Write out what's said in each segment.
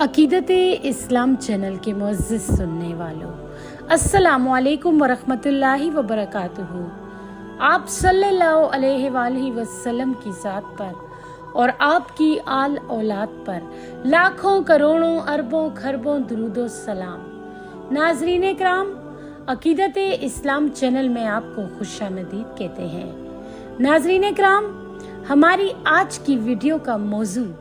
अकीदत-ए इस्लाम channel के मुअज़्ज़िज़ सुनने वालों, अस्सलामु अलैकुम वरहमतुल्लाहि वबरकातुहू। आप सल्लल्लाहु अलैहि वसल्लम की ज़ात पर और आपकी आल औलाद पर लाखों करोड़ों अरबों खरबों दुरूदो सलाम। नाज़रीन इकराम, अकीदत-ए इस्लाम चैनल में आपको खुशामदीद कहते हैं। नाज़रीन इकराम, हमारी आज की वीडियो का मौजू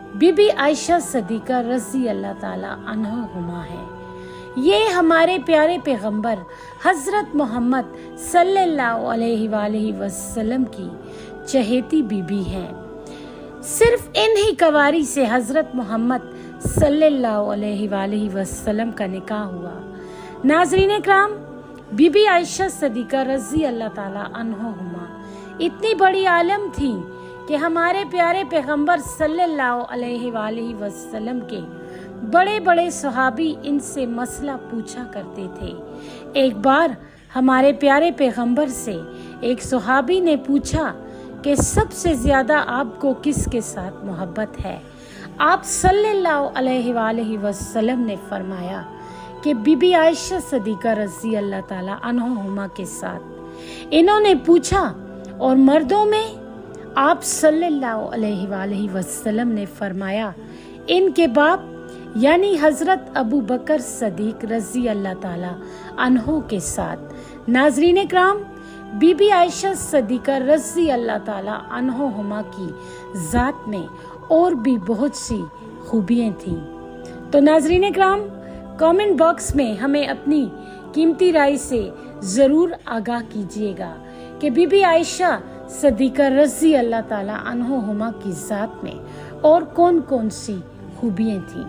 बीबी आयशा सदीका रज़ी अल्लाह ताला अन्हुमा है। ये हमारे प्यारे पैगंबर हज़रत मोहम्मद सल्लल्लाहु अलैहि वसल्लम की चहेती बीबी हैं। सिर्फ इन्हीं कवारी से हज़रत मोहम्मद सल्लल्लाहु अलैहि वसल्लम का निकाह हुआ। नाज़रीन इकराम, बीबी आयशा सदीका रज़ी अल्लाह ताला अन्हुमा इतनी बड़ी आलम थी कि हमारे प्यारे पैगंबर सल्लल्लाहु अलैहि वसल्लम के बड़े बड़े सहाबी इनसे मसला पूछा करते थे। एक बार हमारे प्यारे पैगंबर से एक सहाबी ने पूछा कि सबसे ज़्यादा आपको किसके साथ मोहब्बत है। आप सल्लल्लाहु अलैहि वसल्लम ने फरमाया कि बीबी आयशा सदीका रज़ी अल्लाह ताला अन्हुमा के साथ। इन्होंने पूछा, और मर्दों में? आप सल्लल्लाहु अलैहि वसल्लम ने फरमाया, इनके बाप यानी हज़रत अबू बकर सदीक रज़ी अल्लाह ताला अन्हो के साथ। नाज़रीन इकराम, बीबी आयशा सदीका रज़ी अल्लाह ताला अन्हुमा की ज़ात में और भी बहुत सी खूबियाँ थीं। तो नाज़रीन इकराम, कमेंट बॉक्स में हमें अपनी कीमती राय से ज़रूर आगाह कीजिएगा कि बीबी आयशा सदीका रज़ी अल्लाह ताला अन्हुमा की ज़ात में और कौन कौन सी खूबियाँ थीं।